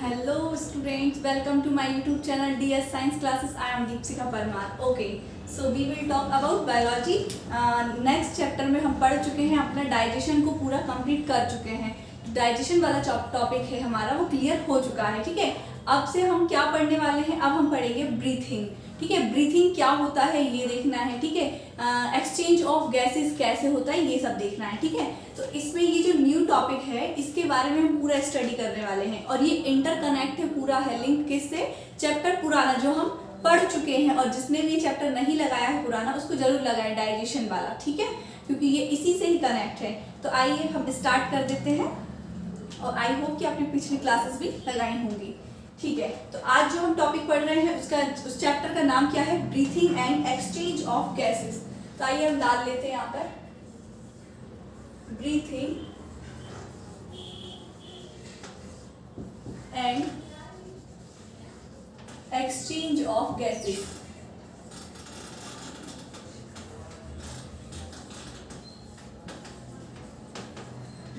Hello students, welcome to my YouTube channel DS Science Classes. I am Deepsika Parmar. Okay, so we will talk about biology. Next chapter में हम पढ़ चुके हैं, अपना digestion को पूरा कंप्लीट कर चुके हैं. डाइजेशन वाला टॉपिक है हमारा, वो क्लियर हो चुका है. ठीक है, अब से हम क्या पढ़ने वाले हैं, अब हम पढ़ेंगे ब्रीथिंग. ठीक है, ब्रीथिंग क्या होता है ये देखना है. ठीक है, एक्सचेंज ऑफ गैसेस कैसे होता है ये सब देखना है. ठीक है, तो इसमें ये जो न्यू टॉपिक है इसके बारे में हम पूरा स्टडी करने वाले हैं और ये इंटरकनेक्ट है, पूरा है लिंक किससे, चैप्टर पुराना जो हम पढ़ चुके हैं. और जिसने भी चैप्टर नहीं लगाया है पुराना उसको जरूर लगाए, डाइजेशन वाला. ठीक है, क्योंकि ये इसी से ही कनेक्ट है. तो आइए हम स्टार्ट कर देते हैं और आई होप कि आपने पिछली क्लासेस भी लगाई होंगी. ठीक है, तो आज जो हम टॉपिक पढ़ रहे हैं उस चैप्टर का नाम क्या है, breathing and exchange of gases. तो आइए हम डाल लेते हैं यहाँ पर breathing and exchange of gases.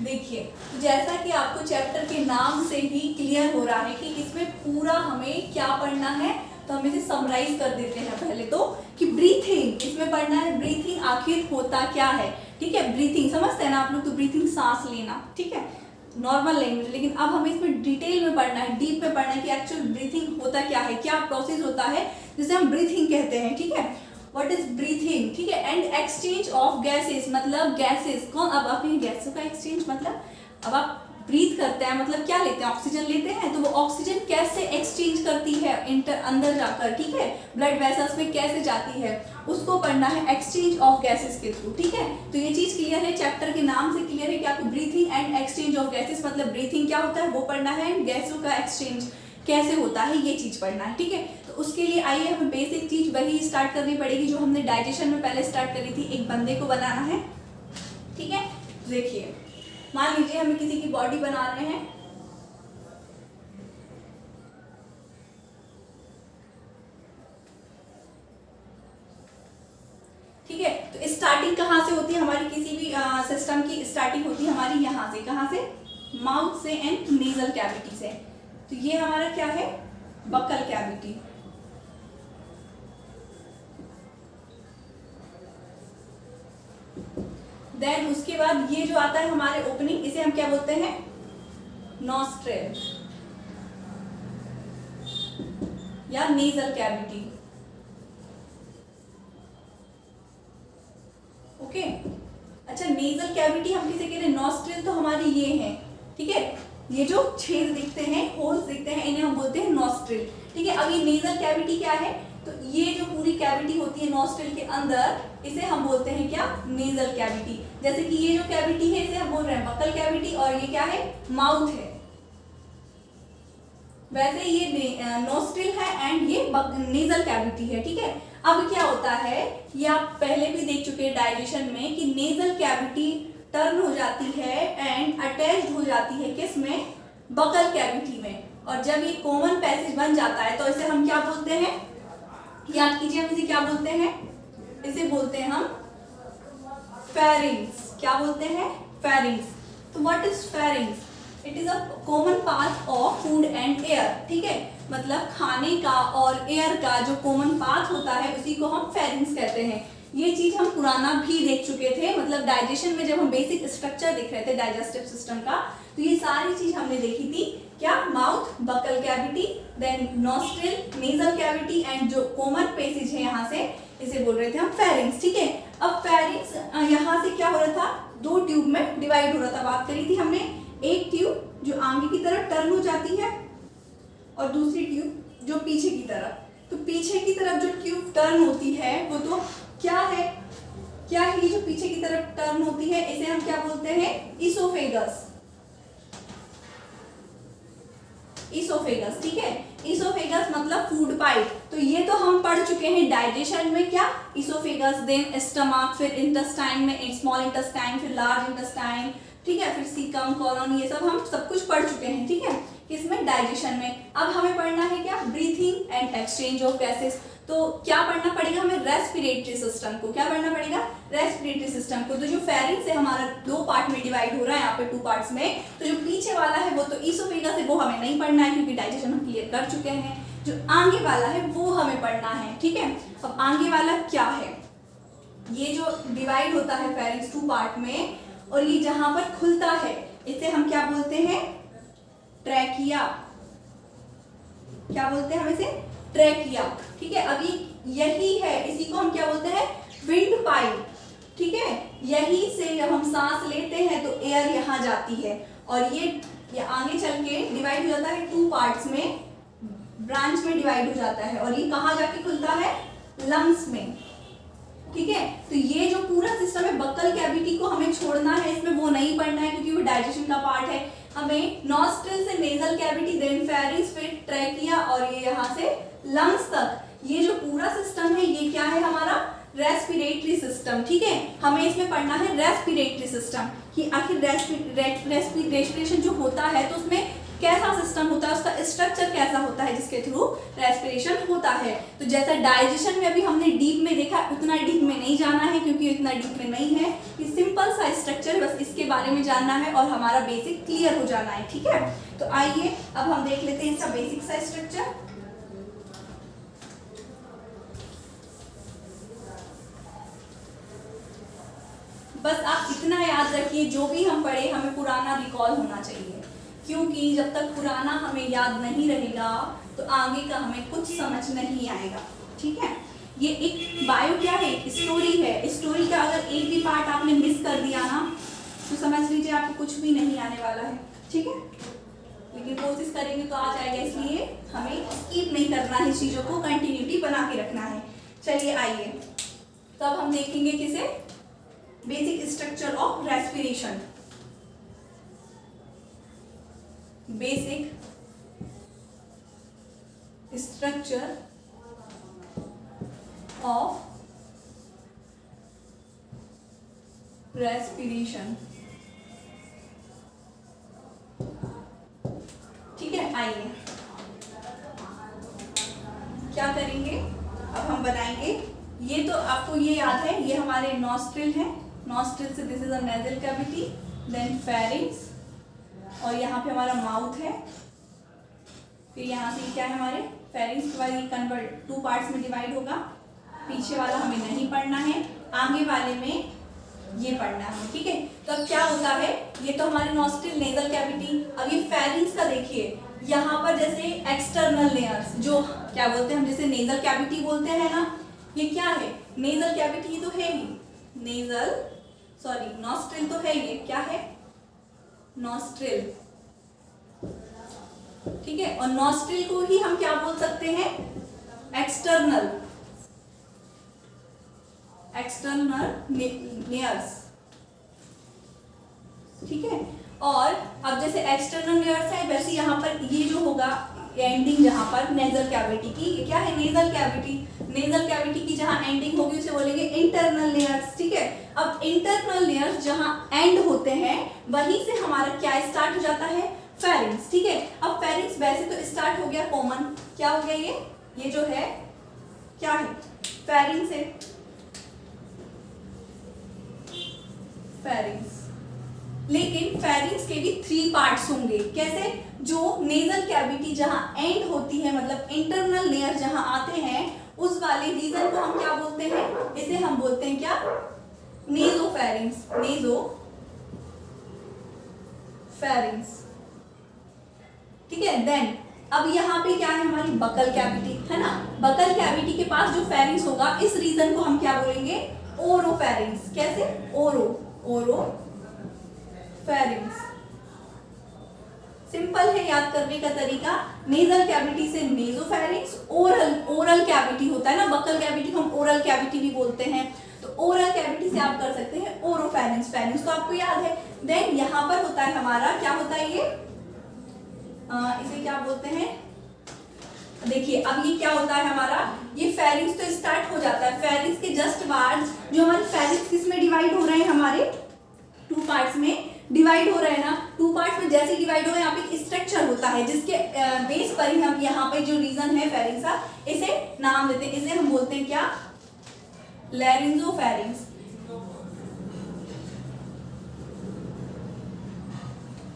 देखिए, जैसा कि आपको चैप्टर के नाम से ही क्लियर हो रहा है कि इसमें पूरा हमें क्या पढ़ना है, तो हम इसे समराइज कर देते हैं पहले तो कि ब्रीथिंग इसमें पढ़ना है. ब्रीथिंग आखिर होता क्या है. ठीक है, ब्रीथिंग समझते हैं ना आप लोग, तो ब्रीथिंग सांस लेना. ठीक है, नॉर्मल लैंग्वेज. लेकिन अब हमें इसमें डिटेल में पढ़ना है, डीप में पढ़ना है कि एक्चुअल ब्रीथिंग होता क्या है, क्या प्रोसेस होता है जिसे हम ब्रीथिंग कहते हैं. ठीक है, व्हाट इज ब्रीथिंग. ठीक है, एंड एक्सचेंज ऑफ गैसेस मतलब गैसेस कौन, अब आप गैसों का एक्सचेंज मतलब अब आप ब्रीथ करते हैं मतलब क्या लेते हैं, ऑक्सीजन लेते हैं. तो वो ऑक्सीजन कैसे एक्सचेंज करती है अंदर जाकर. ठीक है, ब्लड वेसल्स में कैसे जाती है उसको पढ़ना है एक्सचेंज ऑफ गैसेस के थ्रू. ठीक है, तो ये चीज क्लियर है, चैप्टर के नाम से क्लियर है कि आपको breathing and exchange of gases मतलब ब्रीथिंग क्या होता है वो पढ़ना है, गैसों का एक्सचेंज कैसे होता है ये चीज पढ़ना है. ठीक है, तो उसके लिए आइए हमें बेसिक चीज वही स्टार्ट करनी पड़ेगी जो हमने डाइजेशन में पहले स्टार्ट करी थी. एक बंदे को बनाना है. ठीक है, देखिए मान लीजिए हमें किसी की बॉडी बना रहे हैं. ठीक है, तो स्टार्टिंग कहाँ से होती है हमारी, किसी भी सिस्टम की स्टार्टिंग होती है हमारी यहाँ से, कहाँ से, माउथ से एंड नेजल कैविटी से. तो ये हमारा क्या है, बकल कैविटी. देन उसके बाद ये जो आता है हमारे ओपनिंग, इसे हम क्या बोलते हैं, नॉस्ट्रेल या नेजल कैविटी. ओके, अच्छा नेजल कैविटी हम किसे कह रहे हैं, नॉस्ट्रेल तो हमारी ये है. ठीक है, ये जो छेद दिखते हैं, होल्स दिखते हैं, इन्हें हम बोलते हैं नॉस्ट्रेल. ठीक है, अब ये नेजल कैविटी क्या है, तो ये जो पूरी कैविटी होती है नॉस्ट्रेल के अंदर, इसे हम बोलते हैं क्या, नेजल कैविटी. जैसे कि ये जो कैविटी है इसे हम बोल रहे हैं बकल कैविटी और ये क्या है, माउथ है. वैसे ये नोस्ट्रिल है एंड ये नेजल कैविटी है. ठीक है, अब क्या होता है, ये आप पहले भी देख चुके हैं डाइजेशन में कि नेजल कैविटी टर्न हो जाती है एंड अटैच्ड हो जाती है किस में, बकल कैविटी में. और जब ये कॉमन पैसेज बन जाता है तो इसे हम क्या बोलते हैं, याद कीजिए हम इसे क्या बोलते हैं, इसे बोलते हैं हम फेरिंग्स. क्या बोलते हैं, फेरिंग्स. तो what is pharynx, it is a common path of food and air. ठीक है, मतलब खाने का और एयर का जो कॉमन पाथ होता है उसी को हम फेरिंग्स कहते हैं. ये चीज हम पुराना भी देख चुके थे, मतलब डाइजेशन में जब हम बेसिक स्ट्रक्चर देख रहे थे डाइजेस्टिव सिस्टम का, तो ये सारी चीज हमने देखी थी. क्या, mouth, buccal cavity, then nostril, nasal cavity and जो कॉमन पैसेज है यहाँ से, इसे बोल रहे थे हम फेरिंग्स. ठीक है, अब फेरिंग्स यहाँ से क्या हो रहा था, दो ट्यूब में डिवाइड हो रहा था. बात करी थी हमने, एक ट्यूब जो आगे की तरफ टर्न हो जाती है और दूसरी ट्यूब जो पीछे की तरफ. तो पीछे की तरफ जो ट्यूब टर्न होती है वो तो क्या है, क्या है, ये जो पीछे की तरफ टर्न होती है इसे हम क्या बोलते हैं, इसोफेगस. इसोफेगस. ठीक है, इसोफेगस मतलब फूड पाइप. तो ये तो हम पढ़ चुके हैं डाइजेशन में, क्या, इसोफेगस, देन स्टमक, फिर इंटेस्टाइन में स्मॉल इंटेस्टाइन, फिर लार्ज इंटेस्टाइन. ठीक है, फिर सीकम, कॉलोन, ये सब हम सब कुछ पढ़ चुके हैं. ठीक है, किसमें, डाइजेशन में. अब हमें पढ़ना है क्या, breathing and exchange of gases. तो क्या पढ़ना पड़ेगा हमें, रेस्पिरेटरी सिस्टम को। क्या पढ़ना पड़ेगा, रेस्पिरेटरी सिस्टम को। तो जो फेरिंग्स है हमारा 2 पार्ट में डिवाइड हो रहा है यहाँ पे 2 पार्ट्स में, तो जो पीछे वाला है वो तो ईसोफेगस है, वो हमें नहीं पढ़ना है क्योंकि डाइजेशन हम क्लियर कर चुके हैं। जो आगे वाला है वो हमें पढ़ना है, ठीक है। अब आगे वाला क्या है, ये जो डिवाइड होता है फेरिंग्स 2 पार्ट में, और ये जहां पर खुलता है इसे हम क्या बोलते हैं, ट्रैकिया। क्या बोलते हैं हम इसे, ट्रैकिया, ठीक है। अभी यही है, इसी को हम क्या बोलते हैं, विंड पाइप, ठीक है। यही से जब हम सांस लेते हैं तो एयर यहाँ जाती है, और ये आगे चल के डिवाइड हो जाता है 2 पार्ट्स में, ब्रांच में डिवाइड हो जाता है, और ये कहाँ जाके खुलता है, लंग्स में, ठीक है। तो ये जो पूरा सिस्टम है, बक्कल कैविटी को हमें छोड़ना है, इसमें वो नहीं पढ़ना है क्योंकि वो डाइजेशन का पार्ट है। हमें नॉस्ट्रिल से नेजल कैविटी, देन फेरिंग्स, फिर ट्रैकिया, और ये यहाँ से लंग्स तक, ये जो पूरा सिस्टम है ये क्या है हमारा, रेस्पिरेटरी सिस्टम, ठीक है। हमें इसमें पढ़ना है रेस्पिरेटरी सिस्टम, कि आखिर रेस्पिरेशन जो होता है तो उसमें कैसा सिस्टम होता है, उसका स्ट्रक्चर कैसा होता है जिसके थ्रू रेस्पिरेशन होता है। तो जैसा डाइजेशन में अभी हमने डीप में देखा, उतना डीप में नहीं जाना है क्योंकि इतना डीप में नहीं है, ये सिंपल सा स्ट्रक्चर, बस इसके बारे में जानना है और हमारा बेसिक क्लियर हो जाना है, ठीक है। तो आइए अब हम देख लेते हैं इसका बेसिक सा स्ट्रक्चर। बस आप इतना याद रखिए, जो भी हम पढ़े हमें पुराना रिकॉल होना चाहिए, क्योंकि जब तक पुराना हमें याद नहीं रहेगा तो आगे का हमें कुछ समझ नहीं आएगा, ठीक है। ये एक बायो क्या है, स्टोरी है। स्टोरी का अगर एक भी पार्ट आपने मिस कर दिया ना तो समझ लीजिए आपको कुछ भी नहीं आने वाला है, ठीक है। लेकिन कोशिश करेंगे तो आ जाएगा, इसलिए हमें स्किप नहीं करना है, चीज़ों को कंटिन्यूटी बना के रखना है। चलिए आइए, तो अब हम देखेंगे किसे, basic structure of respiration. Basic structure of respiration, ठीक है। आइए क्या करेंगे, अब हम बनाएंगे, ये तो आपको ये याद है, ये हमारे नॉस्ट्रिल है, नॉस्ट्रिल से this is a nasal cavity, then pharynx, और यहाँ पे हमारा माउथ है, फिर यहाँ से क्या है हमारे फेरिंग्स के बाद ये कन्वर्ट 2 पार्ट्स में डिवाइड होगा। पीछे वाला हमें नहीं पढ़ना है, आगे वाले में ये पढ़ना है, ठीक है। तो अब क्या होता है, ये तो हमारे नॉस्ट्रिल नेजल कैविटी। अब ये फेरिंग्स का देखिए, यहाँ पर जैसे एक्सटर्नल लेयर्स, जो क्या बोलते हैं हम, जैसे नेजल कैविटी बोलते हैं ना, ये क्या है, नेजल कैविटी तो है ही, नेजल सॉरी नॉस्ट्रिल तो है, ये क्या है, नॉस्ट्रिल, ठीक है। और नॉस्ट्रिल को ही हम क्या बोल सकते हैं, एक्सटर्नल लेयर्स, ठीक है। और अब जैसे एक्सटर्नल लेयर्स है, वैसे यहाँ पर ये जो होगा एंडिंग जहाँ पर नेजल कैविटी की, ये क्या है, नेजल कैविटी। नेजल कैविटी की जहाँ एंडिंग होगी उसे बोलेंगे इंटरनल लेयर्स, ठीक है। अब इंटरनल लेयर्स जहाँ एंड होते हैं वहीं से हमारा क्या स्टार्ट हो जाता है, फेरिंग्स, ठीक है। अब फेरिंग्स वैसे तो स्टार्ट हो गया कॉमन, क्या हो गया ये जो है क्या है, फेरिंग्स है, फेरिंग्स। लेकिन फेरिंग्स के भी 3 पार्ट्स होंगे, कैसे, जो नेजल कैविटी जहां एंड होती है, मतलब इंटरनल लेयर जहां आते हैं, उस वाले रीजन को हम क्या बोलते हैं, इसे हम बोलते हैं क्या, नेजोफेरिंग्स, नेजोफेरिंग्स, ठीक है। देन अब यहाँ पे क्या है, हमारी बकल कैविटी है ना, बकल कैविटी के पास जो फेरिंग्स होगा, इस रीजन को हम क्या बोलेंगे, ओरोफेरिंग्स। कैसे, ओरोफेरिंग्स। सिंपल है याद करने का तरीका, नेजल कैविटी से नेजोफेरिंग्स, ओरल कैविटी होता है ना, बकल कैविटी को हम ओरल कैविटी भी बोलते हैं, तो ओरल कैविटी से आप कर सकते हैं ओरोफेरिंग्स। फेरिंग्स तो आपको याद है। देन यहाँ पर होता है हमारा, क्या होता है ये, इसे क्या बोलते हैं, देखिए अब ये क्या होता है हमारा, ये फेरिंग्स तो स्टार्ट हो जाता है, फेरिंग्स के जस्ट बाद जो हमारे फेरिंग्स किस में डिवाइड हो रहे हैं, हमारे 2 पार्ट्स में डिवाइड हो रहे हैं ना। 2 पार्ट्स में जैसे डिवाइड हो रहे हैं, यहाँ पे एक स्ट्रक्चर होता है जिसके बेस पर ही हम यहाँ पे जो रीजन है फेरिंग्स का, इसे नाम देते हैं, इसे हम बोलते हैं क्या, लैरिंजोफैरिंक्स।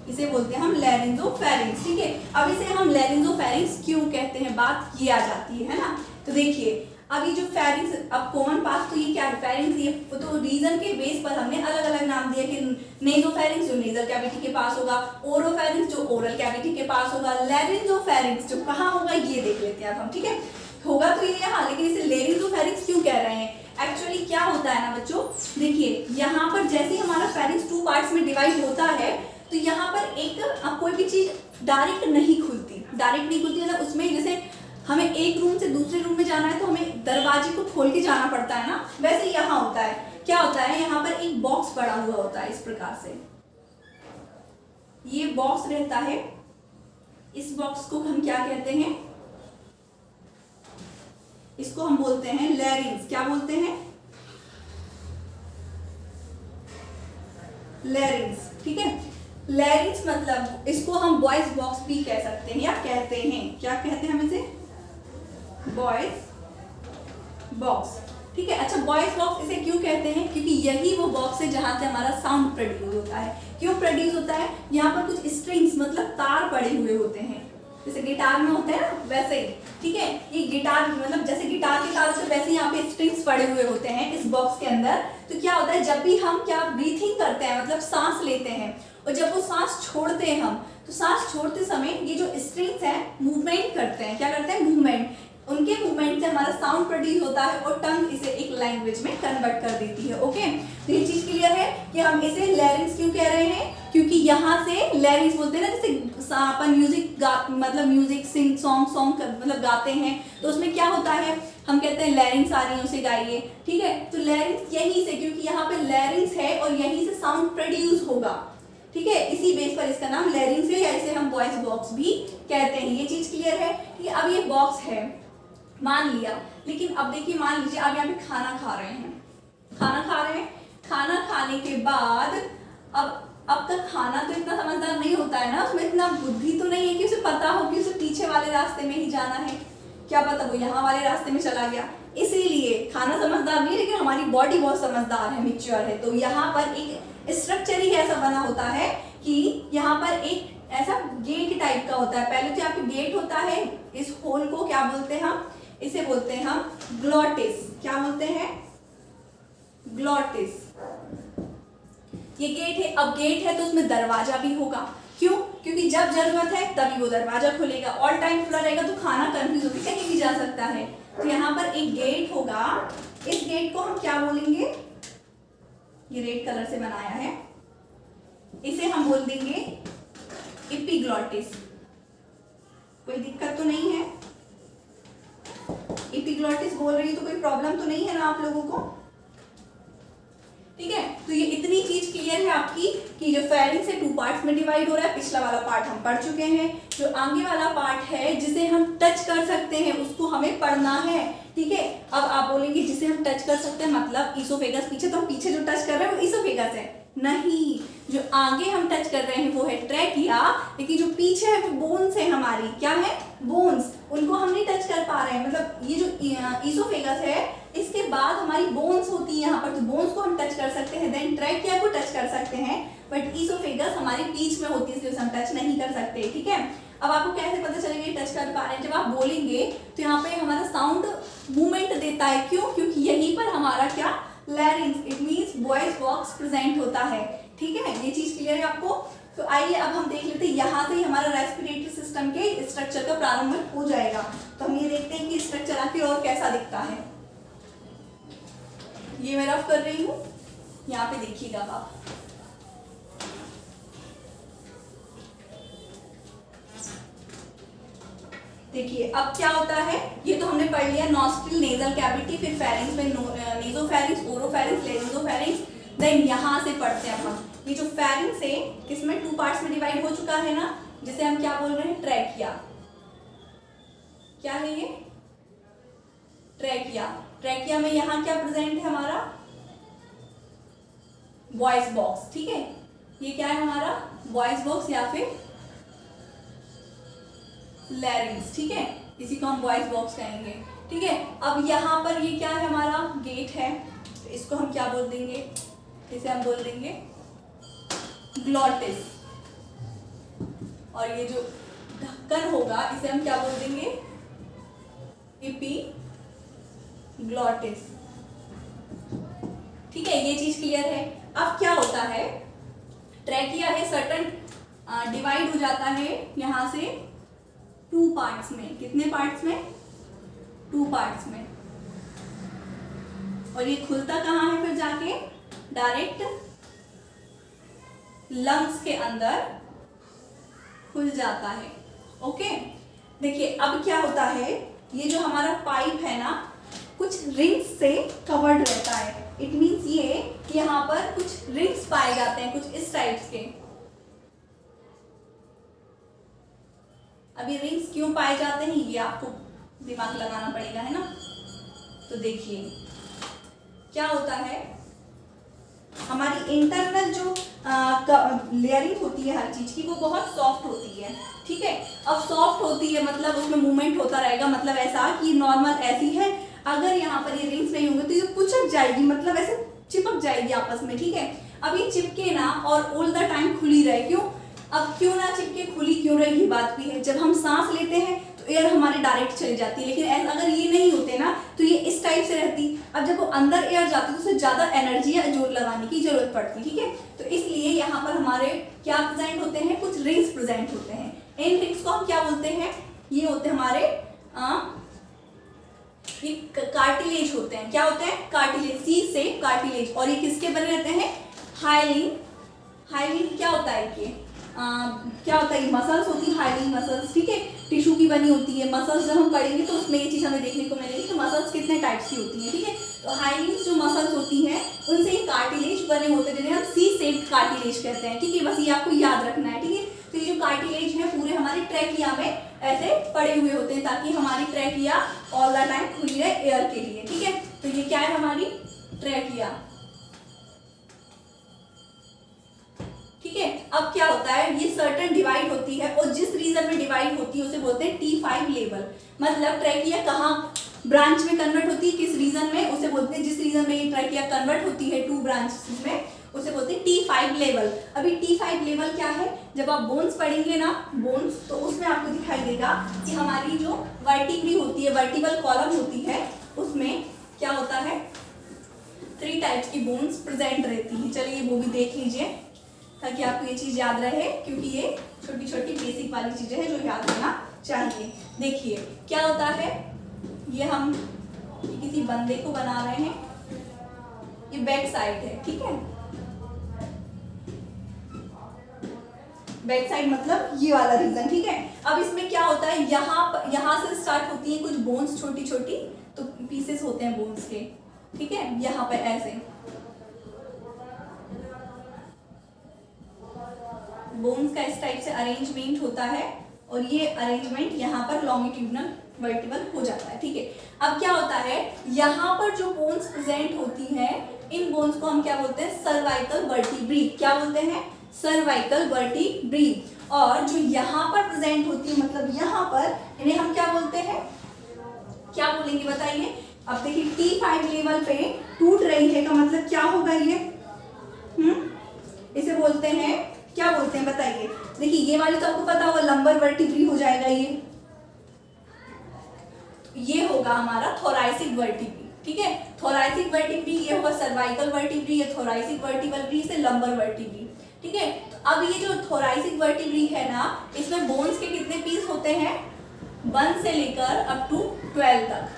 इसे बोलते हैं हम लैरिंजोफैरिंक्स, ठीक है। अब इसे हम लैरिंजोफैरिंक्स क्यों कहते हैं, बात की आ जाती है ना। तो देखिए अब ये जो फेरिंग्स, अब कॉमन पार्ट तो ये क्या है, फेरिंग्स, ये तो रीजन के बेस पर हमने अलग अलग नाम दिया कि नेजोफेरिंग्स जो नेजल कैविटी के पास होगा, ओरोफेरिंग्स जो ओरल कैविटी के पास होगा, लैरिंजोफेरिंग्स जो कहाँ होगा ये देख लेते हैं अब हम, ठीक है। होगा तो ये यहाँ, लेकिन इसे लैरिंजोफेरिंग्स क्यों कह रहे हैं, एक्चुअली क्या होता है ना बच्चों, देखिए यहाँ पर जैसे ही हमारा फेरिंग्स 2 पार्ट्स में डिवाइड होता है तो यहाँ पर एक कोई भी चीज डायरेक्ट नहीं खुलती, मतलब उसमें जैसे हमें एक रूम से दूसरे रूम में जाना है तो हमें दरवाजे को खोल के जाना पड़ता है ना, वैसे यहाँ होता है, क्या होता है, यहाँ पर एक बॉक्स पड़ा हुआ होता है इस प्रकार से, ये बॉक्स रहता है, इस बॉक्स को हम क्या कहते हैं, इसको हम बोलते हैं लैरिंग्स। क्या बोलते हैं, लैरिंग्स, ठीक है। लैरिंग्स मतलब इसको हम वॉइस बॉक्स भी कह सकते हैं या कहते हैं, क्या कहते हैं हम इसे, वॉइस बॉक्स, ठीक है। अच्छा वॉइस बॉक्स इसे क्यों कहते हैं, क्योंकि यही वो बॉक्स है जहां से हमारा साउंड प्रोड्यूस होता है। क्यों प्रोड्यूस होता है, यहाँ पर कुछ स्ट्रिंग्स मतलब तार पड़े हुए होते हैं, जैसे गिटार में होते हैं ना वैसे ही, ठीक है। ये गिटार मतलब जैसे गिटार के तार से वैसे यहाँ पे स्ट्रिंग्स पड़े हुए होते हैं इस बॉक्स के अंदर। तो क्या होता है, जब भी हम क्या ब्रीथिंग करते हैं, मतलब सांस लेते हैं, और जब वो सांस छोड़ते हैं हम, तो सांस छोड़ते समय ये जो स्ट्रिंग्स हैं मूवमेंट करते हैं, क्या करते हैं, मूवमेंट, उनके मूवमेंट से हमारा साउंड प्रोड्यूस होता है और टंग इसे एक लैंग्वेज में कन्वर्ट कर देती है। ओके, तो ये चीज क्लियर है कि हम इसे लैरिंग्स क्यों कह रहे हैं, क्योंकि यहाँ से लैरिंग्स बोलते हैं ना, जैसे अपन म्यूजिक मतलब म्यूजिक सिंग सॉन्ग मतलब गाते हैं तो उसमें क्या होता है, हम कहते हैं लैरिंग्स आ रही है उसे गाइए, ठीक है। तो लैरिंग्स यहीं से, क्योंकि यहाँ पे लैरिंग्स है और यहीं से साउंड प्रोड्यूस होगा, ठीक है, इसी बेस पर इसका नाम लैरिंग्स है, या इसे हम वॉइस बॉक्स भी कहते हैं। ये चीज क्लियर है, ठीक है। अब ये बॉक्स है मान लिया, लेकिन अब देखिए मान लीजिए आप यहाँ पे खाना खा रहे हैं, खाना खाने के बाद अब तक खाना तो इतना समझदार नहीं होता है ना, उसमें इतना बुद्धि तो नहीं है कि उसे पता हो कि उसे पीछे वाले रास्ते में ही जाना है, क्या पता वो यहाँ वाले रास्ते में चला गया। इसीलिए खाना समझदार नहीं है, लेकिन हमारी बॉडी बहुत समझदार है, मैच्योर है। तो यहाँ पर एक स्ट्रक्चर ही ऐसा बना होता है कि यहाँ पर एक ऐसा गेट टाइप का होता है, पहले तो यहाँ पे गेट होता है, इस होल को क्या बोलते हैं हम, इसे बोलते हैं हम ग्लॉटिस। क्या बोलते हैं, ग्लॉटिस। ये गेट है, अब गेट है तो उसमें दरवाजा भी होगा, क्यों, क्योंकि जब जरूरत है तभी वो दरवाजा खुलेगा, ऑल टाइम खुला रहेगा तो खाना कंफ्यूज होकर कहीं भी जा सकता है। तो यहाँ पर एक गेट होगा, इस गेट को हम क्या बोलेंगे, ये रेड कलर से बनाया है, इसे हम बोल देंगे एपिग्लॉटिस। कोई दिक्कत तो नहीं है, एपिग्लॉटिस बोल रही है तो कोई प्रॉब्लम तो नहीं है ना आप लोगों को, ठीक है। तो ये इतनी चीज क्लियर है आपकी कि जो फेरिंग्स है 2 पार्ट्स में डिवाइड हो रहा है, पिछला वाला पार्ट हम पढ़ चुके हैं, जो आगे वाला पार्ट है जिसे हम टच कर सकते हैं उसको हमें पढ़ना है, ठीक है। अब आप बोलेंगे जिसे हम टच कर सकते हैं मतलब ईसोफेगस, पीछे तो हम पीछे जो टच कर रहे हैं वो ईसोफेगस है, नहीं, जो आगे हम टच कर रहे हैं वो है ट्रैकिया, लेकिन जो पीछे है वो बोन्स है हमारी, क्या है, बोन्स, उनको हम नहीं टच कर पा रहे हैं। मतलब ये जो ईसोफेगस है इसके बाद हमारी बोन्स होती है यहाँ पर, तो बोन्स को हम टच कर सकते हैं, देन ट्रैकिया को टच कर सकते हैं, बट ईसोफेगस हमारे बीच में होती है इसलिए हम टच नहीं कर सकते, ठीक है। अब आपको कैसे पता चलेगा टच कर पा रहे हैं, जब आप बोलेंगे तो यहाँ पे हमारा साउंड मूवमेंट देता है, क्यों, क्योंकि यहीं पर हमारा क्या, लैरिंग्स, it means voice box present होता है, ठीक है। ये चीज क्लियर है आपको। तो आइए अब हम देख लेते हैं, यहाँ से ही हमारा रेस्पिरेटरी सिस्टम के स्ट्रक्चर का प्रारंभ हो जाएगा। तो हम ये देखते हैं कि स्ट्रक्चर आखिर और कैसा दिखता है। ये मैं रफ कर रही हूँ, यहाँ पे देखिएगा आप, देखिए अब क्या होता है, ये तो हमने पढ़ लिया नॉस्ट्रिल, नेजल कैविटी, फिर फेरिंग्स में नेजोफेरिंग्स, ओरोफेरिंग्स, लैरिंजोफेरिंग्स, देन यहाँ से पढ़ते हैं हम ये जो फेरिंग्स है किसमें 2 पार्ट्स में डिवाइड हो चुका है ना, जिसे हम क्या बोल रहे हैं, ट्रैकिया। क्या है ये, ट्रैकिया। ट्रैकिया में यहाँ क्या प्रेजेंट है हमारा, वॉइस बॉक्स, ठीक है। ये क्या है हमारा वॉइस बॉक्स या फिर लैरिंग्स, ठीक है। इसी को हम वॉइस बॉक्स कहेंगे, ठीक है। अब यहाँ पर ये क्या है, हमारा गेट है, तो इसको हम क्या बोल देंगे, इसे हम बोल देंगे ग्लॉटिस। और ये जो ढक्कन होगा इसे हम क्या बोल देंगे, एपिग्लॉटिस, ठीक है। ये चीज क्लियर है। अब क्या होता है, ट्रैकिया है सर्टन डिवाइड हो जाता है यहां से 2 पार्ट्स में। कितने पार्ट्स में, 2 पार्ट्स में। और ये खुलता कहाँ है फिर जाके, डायरेक्ट लंग्स के अंदर खुल जाता है, ओके। देखिए अब क्या होता है, ये जो हमारा पाइप है ना कुछ रिंग्स से कवर्ड रहता है। इट मीन्स ये कि यहाँ पर कुछ रिंग्स पाए जाते हैं, कुछ इस टाइप्स के। अभी रिंग्स क्यों पाए जाते हैं ये आपको दिमाग लगाना पड़ेगा, है ना। तो देखिए क्या होता है, हमारी इंटरनल जो लेयरिंग होती है हर चीज की वो बहुत सॉफ्ट होती है, ठीक है। अब सॉफ्ट होती है मतलब उसमें मूवमेंट होता रहेगा, मतलब ऐसा कि नॉर्मल ऐसी है, अगर यहाँ पर ये रिंग्स नहीं होंगे तो ये कुचक जाएगी, मतलब ऐसे चिपक जाएगी आपस में, ठीक है। अब ये चिपके ना और ऑल द टाइम खुली रहे, क्यों, अब क्यों ना चिपके, खुली क्यों रहे, ये बात भी है। जब हम सांस लेते हैं तो एयर हमारे डायरेक्ट चली जाती है, लेकिन अगर ये नहीं होते ना तो ये इस टाइप से रहती। अब जब वो अंदर एयर जाती है तो उसे ज्यादा एनर्जी या जोर लगाने की जरूरत पड़ती है, ठीक है। तो इसलिए यहाँ पर हमारे क्या प्रेजेंट होते हैं, कुछ रिंग्स प्रेजेंट होते हैं। इन रिंग्स को हम क्या बोलते हैं, ये होते हैं हमारे ये कार्टिलेज होते हैं। क्या होते हैं, कार्टिलेज, सी से कार्टिलेज। और ये किसके बने रहते हैं, हाइलिन। हाइलिन क्या होता है, ये क्या होता है, मसल्स होती है, हाइलिन मसल्स, ठीक है, टिश्यू की बनी होती है। मसल्स जब हम पढ़ेंगे तो उसमें ये चीज हमें देखने को मिलेगी। तो मसल्स कितने टाइप्स की होती हैं, ठीक है। तो हाइलिन जो मसल्स होती हैं उनसे ये कार्टिलेज बने होते हैं, जिन्हें हम सी शेप्ड कार्टिलेज कहते हैं, ठीक है। बस ये आपको याद रखना है, ठीक है। तो ये जो कार्टिलेज है पूरे हमारे ट्रैकिया में ऐसे पड़े हुए होते हैं ताकि हमारी ट्रैकिया ऑल द टाइम खुली रहे एयर के लिए, ठीक है। तो ये क्या है, हमारी ट्रैकिया, ठीक है। अब क्या होता है, ये सर्टेन डिवाइड होती है और जिस रीजन में डिवाइड होती है उसे बोलते हैं T5 लेवल। मतलब ट्रैकिया कहाँ ब्रांच में कन्वर्ट होती है, किस रीजन में, उसे बोलते हैं, जिस रीजन में ये ट्रैकिया कन्वर्ट होती है 2 ब्रांचेस में उसे बोलते हैं T5 लेवल। अभी T5 लेवल क्या है, जब आप बोन्स पढ़ेंगे ना, बोन्स, तो उसमें आपको दिखाई देगा कि हमारी जो वर्टिब्री होती है, वर्टिबल कॉलम होती है, उसमें क्या होता है, 3 टाइप्स की बोन्स प्रेजेंट रहती है। चलिए वो भी देख लीजिए ताकि आपको ये चीज याद रहे, क्योंकि ये छोटी छोटी बेसिक वाली चीजें हैं जो याद होना चाहिए। देखिए क्या होता है, ये हम किसी बंदे को बना रहे हैं, ये बैक साइड है, ठीक है। बैक साइड मतलब ये वाला रीजन, ठीक है। अब इसमें क्या होता है, यहाँ से स्टार्ट होती है कुछ बोन्स, छोटी छोटी तो पीसेस होते हैं बोन्स के, ठीक है। यहाँ पे ऐसे बोन्स का इस टाइप से अरेंजमेंट होता है और ये अरेंजमेंट यहाँ पर लॉन्गिट्यूडनल वर्टिबल हो जाता है, ठीक है। अब क्या होता है, यहाँ पर जो बोन्स प्रेजेंट होती हैं, इन बोन्स को हम क्या बोलते हैं, सर्वाइकल वर्टिब्री। क्या बोलते हैं, सर्वाइकल वर्टिब्री। और जो यहाँ पर प्रेजेंट होती है, मतलब यहाँ पर, इन्हें हम क्या बोलते हैं, क्या बोलेंगे बताइए। अब देखिए T5 लेवल पे टूट रही है का मतलब क्या होगा, ये इसे बोलते हैं, क्या बोलते हैं बताइए। देखिए ये वाली तो आपको पता होगा, लंबर वर्टिब्री हो जाएगा, ये होगा हमारा थोरैसिक वर्टिब्री, ठीक है। थोरैसिक वर्टिब्री ये होगा सर्वाइकल वर्टिब्री, ये थोरैसिक वर्टिब्री से लंबर वर्टिब्री, ठीक है। तो अब ये जो थोरैसिक वर्टिब्री है ना, इसमें बोन्स के कितने पीस होते हैं, 1 से लेकर अप टू 12 तक,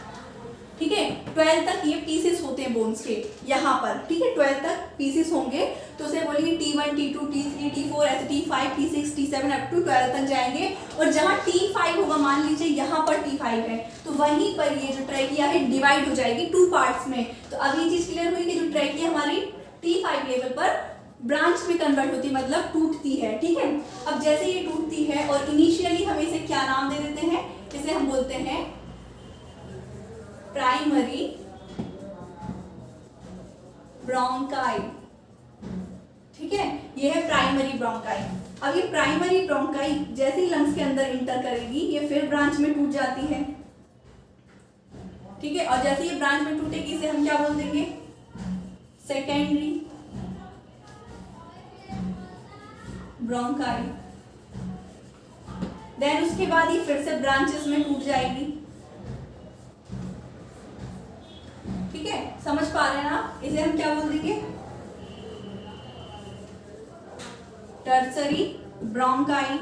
ठीक है। 12 तक ये पीसेस होते हैं बोन्स के यहाँ पर, ठीक है। 12 तक पीसेस होंगे तो उसे बोलिए T1, T2, T3, T4, ऐसे T5, T6, T7 up to 12 तक जाएंगे। और जहाँ T5 होगा, मान लीजिए यहाँ पर T5 है, तो वहीं पर ये जो ट्रैकिया है डिवाइड हो जाएगी 2 पार्ट्स में। तो अब ये चीज क्लियर हुई कि जो ट्रैकिया हमारी T5 लेवल पर ब्रांच में कन्वर्ट होती है, मतलब टूटती है, ठीक है। अब जैसे ये टूटती है और इनिशियली हम इसे क्या नाम दे देते हैं, इसे हम बोलते हैं प्राइमरी ब्रोंकाई, ठीक है। ये है प्राइमरी ब्रोंकाई। अब ये प्राइमरी ब्रोंकाई जैसे ही लंग्स के अंदर इंटर करेगी ये फिर ब्रांच में टूट जाती है, ठीक है। और जैसे ये ब्रांच में टूटेगी इसे हम क्या बोल देंगे, सेकेंडरी ब्रोंकाई। देन उसके बाद ये फिर से ब्रांचेस में टूट जाएगी, ठीक है। समझ पा रहे हैं ना, इसे हम क्या बोल देंगे, टर्सरी ब्रोंकाई।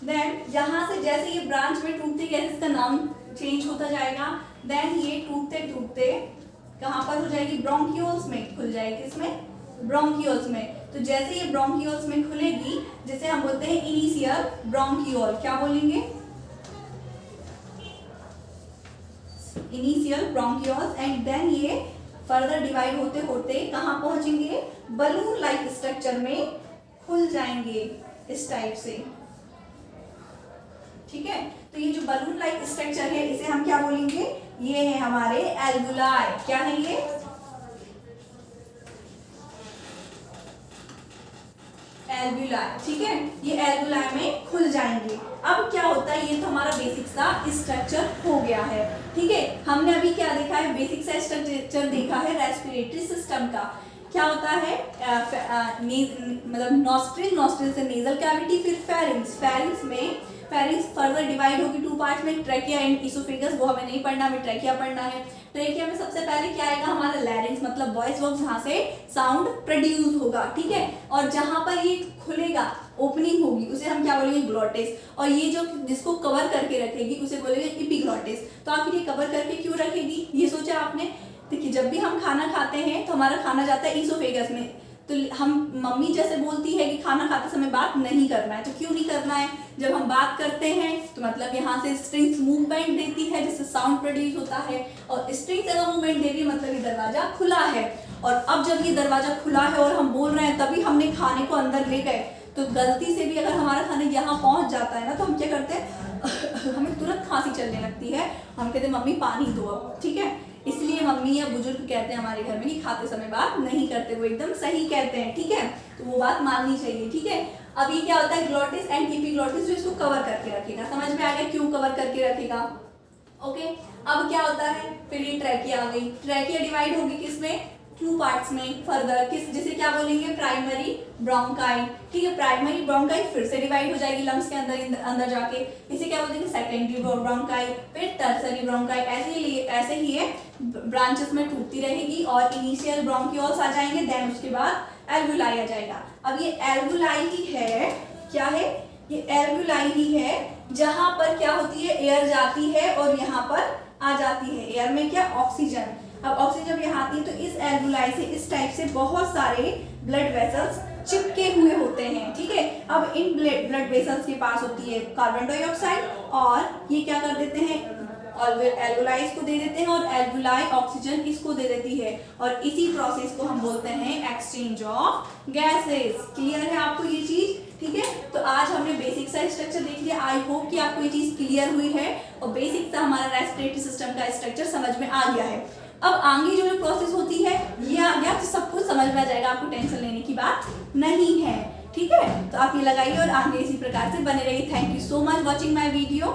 देन यहां से जैसे ये ब्रांच में टूटते कैसे इसका नाम चेंज होता जाएगा। देन ये टूटते टूटते कहां पर हो जाएगी, ब्रोंकियोल्स में खुल जाएगी, इसमें ब्रोंकियोल्स में। तो जैसे ये ब्रोंकियोल्स में खुलेगी जिसे हम बोलते हैं इनिशियल ब्रोंकियोल, क्या बोलेंगे, इनिशियल ब्रोंकियोल्स। एंड देन ये फर्दर डिवाइड होते होते कहां पहुंचेंगे, बलून लाइक स्ट्रक्चर में खुल जाएंगे इस टाइप से, ठीक है। तो ये जो बलून लाइक स्ट्रक्चर है इसे हम क्या बोलेंगे, ये है हमारे एल्वुलाई। क्या है ये, एल्वुलाई, ठीक है। ये एल्वुलाई में खुल जाएंगे। अब क्या होता है, ये तो हमारा बेसिक सा स्ट्रक्चर हो गया है, ठीक है। हमने अभी क्या देखा है, बेसिक सा स्ट्रक्चर देखा है रेस्पिरेटरी सिस्टम का। क्या होता है, मतलब नॉस्ट्रिल, नॉस्ट्रिल से नेजल कैविटी, फिर फेरिंग्स, फेरिंग्स में फेरिंग्स फर्दर डिवाइड होगी टू पार्ट्स में, ट्रैकिया एंड इसोफेगस, वो हमें नहीं पढ़ना, हमें ट्रैकिया पढ़ना है। ट्रैकिया में सबसे पहले क्या आएगा, हमारा लैरिंग्स मतलब वॉइस बॉक्स, जहाँ से साउंड प्रोड्यूस होगा, ठीक है। और जहां पर ये खुलेगा, ओपनिंग होगी, उसे हम क्या बोलेंगे, ग्लोटिस। और ये जो जिसको कवर करके रखेगी उसे बोलेंगे एपिग्लोटिस। तो आखिर ये कवर करके क्यों रखेगी, ये सोचा आपने। देखिए जब भी हम खाना खाते हैं तो हमारा खाना जाता है इसोफेगस में, तो हम मम्मी जैसे बोलती है कि खाना खाते समय बात नहीं करना है, तो क्यों नहीं करना है, जब हम बात करते हैं तो मतलब यहाँ से स्ट्रिंग्स मूवमेंट देती है जिससे साउंड प्रोड्यूस होता है, और स्ट्रिंग्स अगर मूवमेंट दे रही है मतलब ये दरवाजा खुला है। और अब जब ये दरवाजा खुला है और हम बोल रहे हैं तभी हमने खाने को अंदर ले गए, तो गलती से भी अगर हमारा खाना यहाँ पहुंच जाता है ना, तो हम क्या करते हैं हमें तुरंत खांसी चलने लगती है, हम कहते हैं मम्मी पानी दो अब, ठीक है। इसलिए मम्मी या बुजुर्ग कहते हैं हमारे घर में कि खाते समय बात नहीं करते, वो एकदम सही कहते हैं, ठीक है। तो वो बात माननी चाहिए, ठीक है। अब ये क्या होता है, ग्लोटिस एंड एपिग्लोटिस, जो इसको कवर करके रखेगा। समझ में आ गया क्यों कवर करके रखेगा, ओके। अब क्या होता है, फिर ये ट्रैकिया आ गई। ट्रैकिया डिवाइड होगी किसमें, टू पार्ट्स में फर्दर, किस जिसे क्या बोलेंगे, प्राइमरी ब्रोंकाई, ठीक है। प्राइमरी ब्रोंकाई फिर से डिवाइड हो जाएगी लंग्स के अंदर जाके, इसे क्या बोलेंगे, सेकेंडरी ब्रोंकाई, फिर टर्सरी ब्रोंकाई। ऐसे ही ये ब्रांचेस में टूटती रहेगी और इनिशियल ब्रोंकियोल्स आ जाएंगे, देन उसके बाद एल्वुलाई आ जाएगा। अब ये एल्वुलाई ही है, क्या है, ये एल्वुलाई ही है जहां पर क्या होती है, एयर जाती है और यहाँ पर आ जाती है, एयर में क्या, ऑक्सीजन। अब ऑक्सीजन जब यहाँ आती है तो इस एल्वुलाई से इस टाइप से बहुत सारे ब्लड वेसल्स चिपके हुए होते हैं, ठीक है। अब इन ब्लड वेसल्स के पास होती है कार्बन डाइऑक्साइड, और ये क्या कर देते हैं, एल्वुलाई इसको दे देते हैं और एल्वुलाई ऑक्सीजन इसको दे देती है, और इसी प्रोसेस को हम बोलते हैं एक्सचेंज ऑफ गैसेस। क्लियर है आपको ये चीज, ठीक है। तो आज हमने बेसिक सा स्ट्रक्चर देख लिया, आई होप कि आपको ये चीज क्लियर हुई है और बेसिक सा हमारा रेस्पिरेटरी सिस्टम का स्ट्रक्चर समझ में आ गया है। अब आगे जो प्रोसेस होती है ये आ गया तो सब कुछ समझ में आ जाएगा, आपको टेंशन लेने की बात नहीं है, ठीक है। तो आप ये लगाइए और आगे इसी प्रकार से बने रहिए। Thank you so much watching my video.